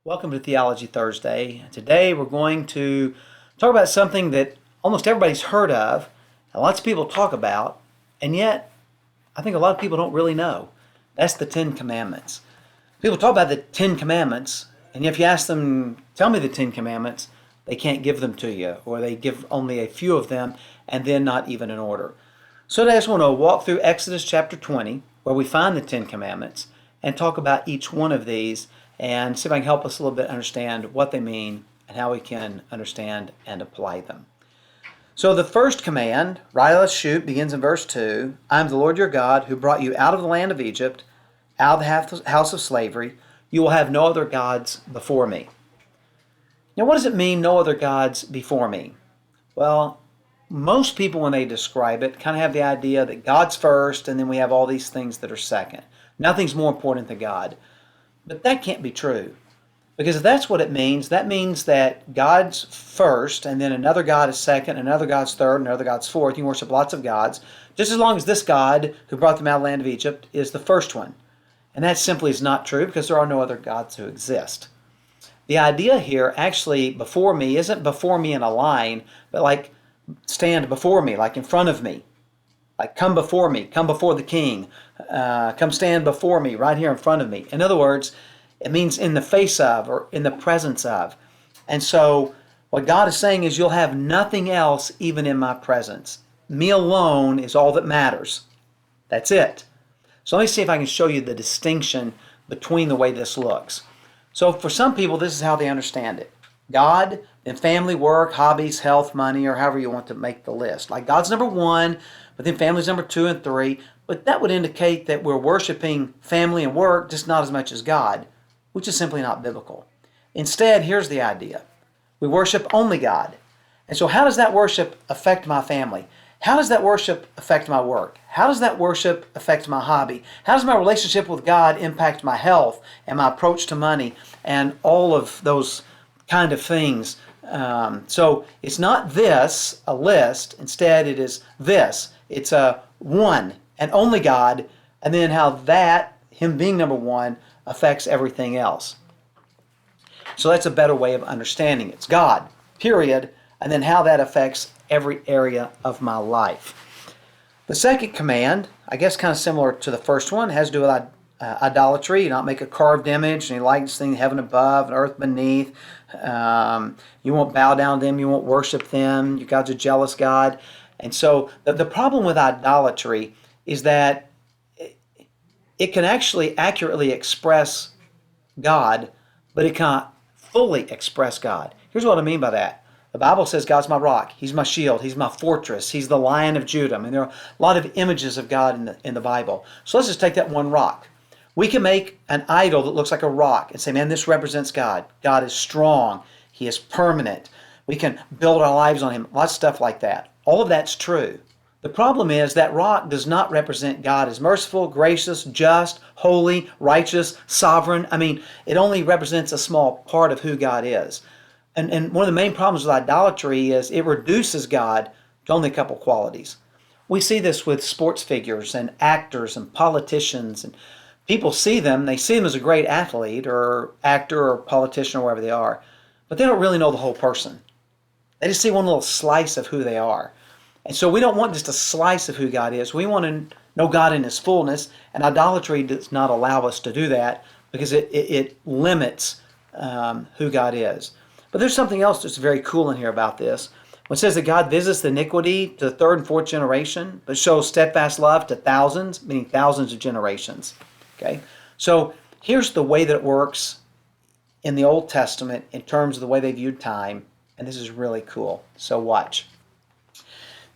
Welcome to Theology Thursday. Today we're going to talk about something that almost everybody's heard of, and lots of people talk about, and yet I think a lot of people don't really know. That's the Ten Commandments. People talk about the Ten Commandments, and if you ask them, tell me the Ten Commandments, they can't give them to you, or they give only a few of them, and then not even in order. So today I just want to walk through Exodus chapter 20, where we find the Ten Commandments, and talk about each one of these and see if I can help us a little bit understand what they mean and how we can understand and apply them. So the first command, right out of the chute, begins in verse 2. I am the Lord your God who brought you out of the land of Egypt, out of the house of slavery. You will have no other gods before me. Now what does it mean, no other gods before me? Well, most people when they describe it kind of have the idea that God's first and then we have all these things that are second. Nothing's more important than God. But that can't be true. Because if that's what it means, that means that God's first, and then another God is second, another God's third, another God's fourth. You can worship lots of gods, just as long as this God who brought them out of the land of Egypt is the first one. And that simply is not true because there are no other gods who exist. The idea here, actually, before me, isn't before me in a line, but like stand before me, like in front of me. Like come before me, come before the king, come stand before me right here in front of me. In other words, it means in the face of or in the presence of. And so what God is saying is you'll have nothing else even in my presence. Me alone is all that matters. That's it. So let me see if I can show you the distinction between the way this looks. So for some people, this is how they understand it. God, then family, work, hobbies, health, money, or however you want to make the list. Like God's number one, but then family's number 2 and 3. But that would indicate that we're worshiping family and work, just not as much as God, which is simply not biblical. Instead, here's the idea. We worship only God. And so how does that worship affect my family? How does that worship affect my work? How does that worship affect my hobby? How does my relationship with God impact my health and my approach to money and all of those kind of things? So it's not this, a list. Instead, it is this. It's a one and only God, and then how that, Him being number one, affects everything else. So that's a better way of understanding it. It's God, period, and then how that affects every area of my life. The second command, I guess kind of similar to the first one, has to do with idolatry. You not make a carved image, and you likeness thing heaven above and earth beneath. You won't bow down to them. You won't worship them. Your God's a jealous God. And so the problem with idolatry is that it can actually accurately express God, but it can't fully express God. Here's what I mean by that. The Bible says God's my rock. He's my shield. He's my fortress. He's the Lion of Judah. I mean, there are a lot of images of God in the Bible. So let's just take that one rock. We can make an idol that looks like a rock and say, man, this represents God. God is strong. He is permanent. We can build our lives on Him. Lots of stuff like that. All of that's true. The problem is that rock does not represent God as merciful, gracious, just, holy, righteous, sovereign. I mean, it only represents a small part of who God is. And one of the main problems with idolatry is it reduces God to only a couple qualities. We see this with sports figures and actors and politicians. And people see them, they see them as a great athlete or actor or politician or wherever they are, but they don't really know the whole person. They just see one little slice of who they are. And so we don't want just a slice of who God is. We want to know God in His fullness, and idolatry does not allow us to do that because it limits who God is. But there's something else that's very cool in here about this. When it says that God visits the iniquity to the 3rd and 4th generation, but shows steadfast love to thousands, meaning thousands of generations. Okay? So here's the way that it works in the Old Testament in terms of the way they viewed time, and this is really cool. So watch.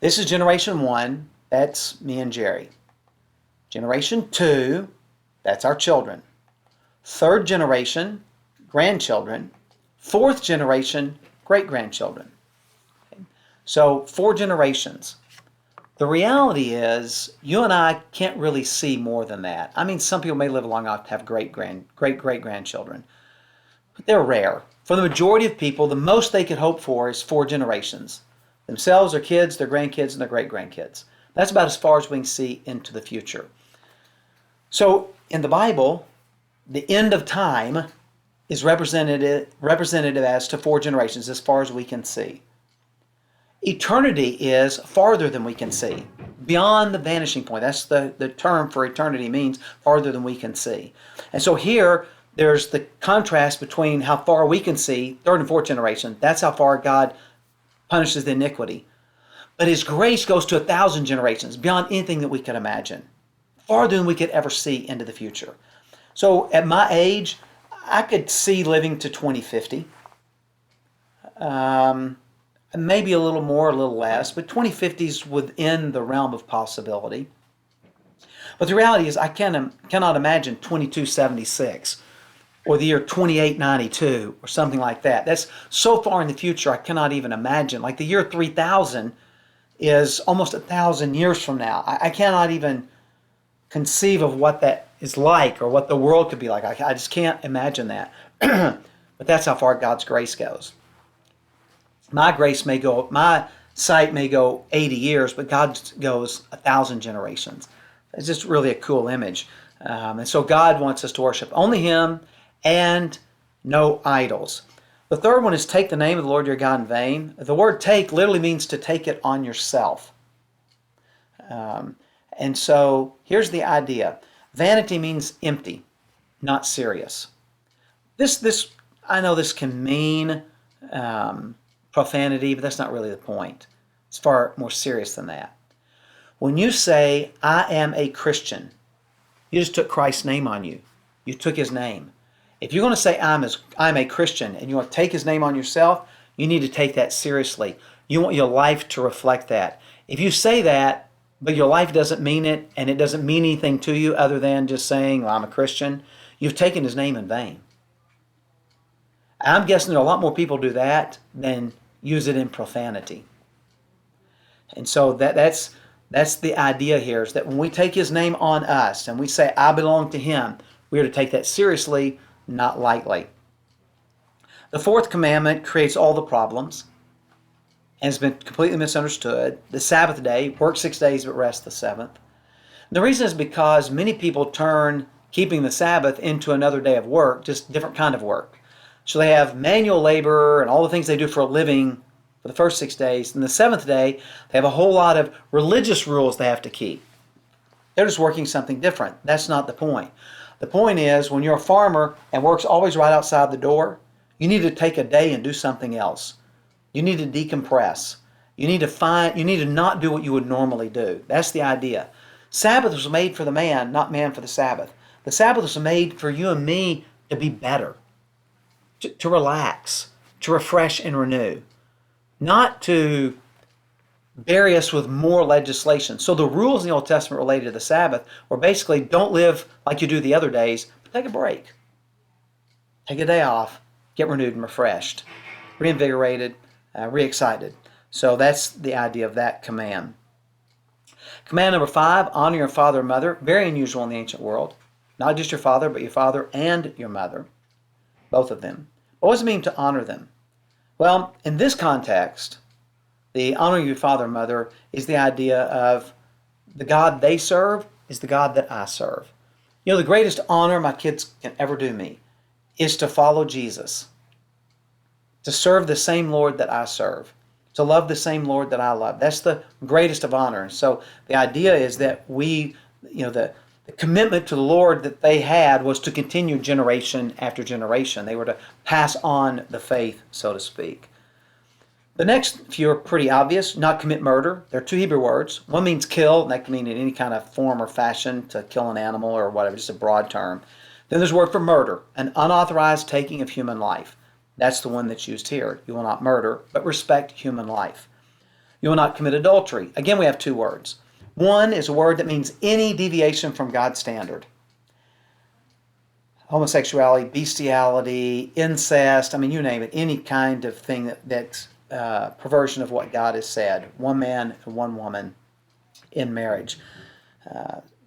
This is generation 1, that's me and Jerry. Generation 2, that's our children. 3rd generation, grandchildren. 4th generation, great-grandchildren. Okay? So 4 generations. The reality is, you and I can't really see more than that. I mean, some people may live long enough to have great-great-grandchildren, but they're rare. For the majority of people, the most they could hope for is 4 generations. Themselves, their kids, their grandkids, and their great-grandkids. That's about as far as we can see into the future. So, in the Bible, the end of time is representative as to 4 generations, as far as we can see. Eternity is farther than we can see, beyond the vanishing point. That's the term for eternity, means farther than we can see. And so here, there's the contrast between how far we can see, 3rd and 4th generation. That's how far God punishes the iniquity. But His grace goes to 1,000 generations, beyond anything that we could imagine, farther than we could ever see into the future. So at my age, I could see living to 2050. Maybe a little more, a little less, but 2050 is within the realm of possibility. But the reality is I cannot imagine 2276 or the year 2892 or something like that. That's so far in the future I cannot even imagine. Like the year 3000 is almost 1,000 years from now. I cannot even conceive of what that is like or what the world could be like. I just can't imagine that. But that's how far God's grace goes. My sight may go 80 years, but God's goes 1,000 generations. It's just really a cool image. And so God wants us to worship only Him and no idols. The third one is take the name of the Lord your God in vain. The word take literally means to take it on yourself. And so here's the idea. Vanity means empty, not serious. This I know this can mean profanity, but that's not really the point. It's far more serious than that. When you say, I am a Christian, you just took Christ's name on you. You took His name. If you're going to say, I'm a Christian, and you want to take His name on yourself, you need to take that seriously. You want your life to reflect that. If you say that, but your life doesn't mean it, and it doesn't mean anything to you other than just saying, well, I'm a Christian, you've taken His name in vain. I'm guessing that a lot more people do that than use it in profanity. And so that's the idea here, is that when we take His name on us and we say, I belong to Him, we are to take that seriously, not lightly. The 4th commandment creates all the problems and has been completely misunderstood. The Sabbath day, work 6 days but rest the 7th. The reason is because many people turn keeping the Sabbath into another day of work, just different kind of work. So they have manual labor and all the things they do for a living for the first 6 days. And the 7th day, they have a whole lot of religious rules they have to keep. They're just working something different. That's not the point. The point is, when you're a farmer and work's always right outside the door, you need to take a day and do something else. You need to decompress. You need to not do what you would normally do. That's the idea. Sabbath was made for the man, not man for the Sabbath. The Sabbath was made for you and me to be better, to relax, to refresh and renew, not to bury us with more legislation. So the rules in the Old Testament related to the Sabbath were basically, don't live like you do the other days, but take a break. Take a day off, get renewed and refreshed, reinvigorated, re-excited. So that's the idea of that command. Command number 5, honor your father and mother. Very unusual in the ancient world. Not just your father, but your father and your mother. Both of them. What does it mean to honor them? Well, in this context, the honoring your father and mother is the idea of the God they serve is the God that I serve. You know, the greatest honor my kids can ever do me is to follow Jesus, to serve the same Lord that I serve, to love the same Lord that I love. That's the greatest of honor. So the idea is that the commitment to the Lord that they had was to continue generation after generation. They were to pass on the faith, so to speak. The next few are pretty obvious. Not commit murder. There are 2 Hebrew words. One means kill, and that can mean in any kind of form or fashion, to kill an animal or whatever, just a broad term. Then there's a word for murder, an unauthorized taking of human life. That's the one that's used here. You will not murder, but respect human life. You will not commit adultery. Again, we have 2 words. One is a word that means any deviation from God's standard. Homosexuality, bestiality, incest, you name it, any kind of thing that's perversion of what God has said. One man and one woman in marriage.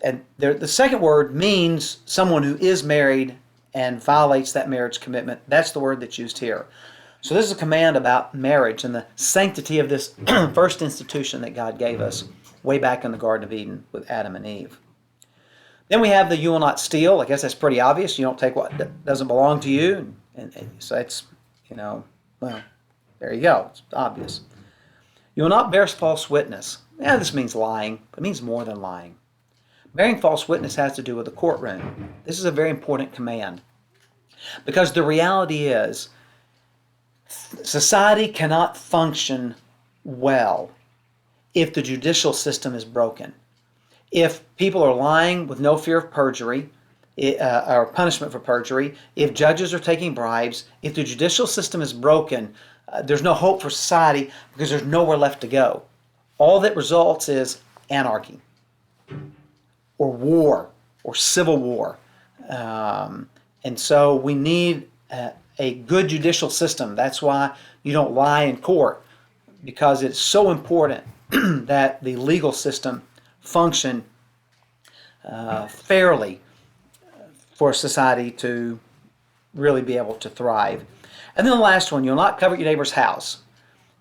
And the second word means someone who is married and violates that marriage commitment. That's the word that's used here. So this is a command about marriage and the sanctity of this first institution that God gave us way back in the Garden of Eden with Adam and Eve. Then we have the you will not steal. I guess that's pretty obvious. You don't take what doesn't belong to you. And so it's, well, there you go. It's obvious. You will not bear false witness. Yeah, this means lying, but it means more than lying. Bearing false witness has to do with the courtroom. This is a very important command because the reality is society cannot function well if the judicial system is broken. If people are lying with no fear of perjury, or punishment for perjury, if judges are taking bribes, if the judicial system is broken, there's no hope for society because there's nowhere left to go. All that results is anarchy or war or civil war. And so we need a good judicial system. That's why you don't lie in court, because it's so important that the legal system function fairly for society to really be able to thrive. And then the last one, you'll not covet your neighbor's house.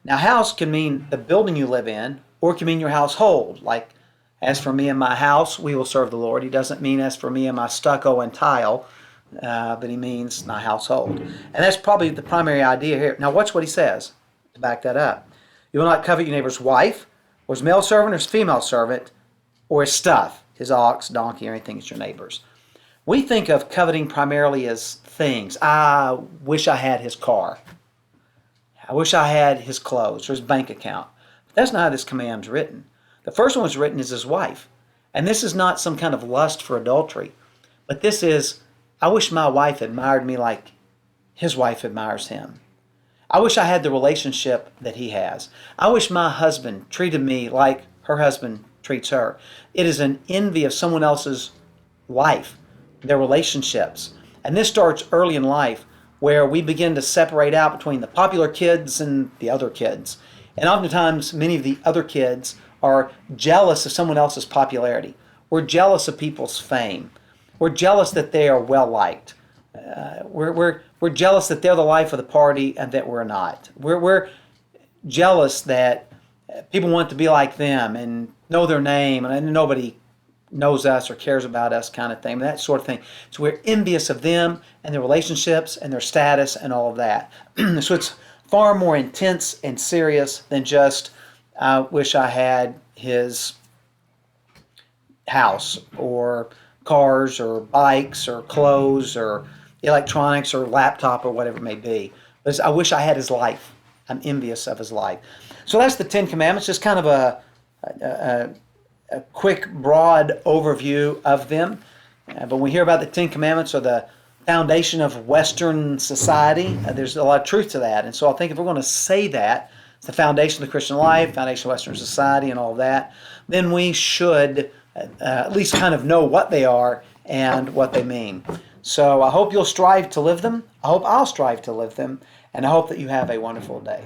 Now, house can mean the building you live in, or it can mean your household. Like, as for me and my house, we will serve the Lord. He doesn't mean as for me and my stucco and tile, but he means my household. And that's probably the primary idea here. Now, watch what he says to back that up. You will not covet your neighbor's wife, or his male servant, or his female servant, or his stuff, his ox, donkey, or anything that's your neighbor's. We think of coveting primarily as things. I wish I had his car. I wish I had his clothes or his bank account. But that's not how this command's written. The first one was written as his wife. And this is not some kind of lust for adultery. But this is, I wish my wife admired me like his wife admires him. I wish I had the relationship that he has. I wish my husband treated me like her husband treats her. It is an envy of someone else's life, their relationships. And this starts early in life, where we begin to separate out between the popular kids and the other kids. And oftentimes, many of the other kids are jealous of someone else's popularity. We're jealous of people's fame. We're jealous that they are well-liked. We're jealous that they're the life of the party and that we're not. We're jealous that people want to be like them and know their name, and nobody knows us or cares about us, kind of thing, that sort of thing. So we're envious of them and their relationships and their status and all of that. So it's far more intense and serious than just, I wish I had his house or cars or bikes or clothes or electronics or laptop or whatever it may be. But I wish I had his life. I'm envious of his life. So that's the Ten Commandments, just kind of a quick, broad overview of them. But when we hear about the Ten Commandments or the foundation of Western society, there's a lot of truth to that. And so I think if we're going to say that, it's the foundation of the Christian life, foundation of Western society and all of that, then we should at least kind of know what they are and what they mean. So I hope you'll strive to live them. I hope I'll strive to live them. And I hope that you have a wonderful day.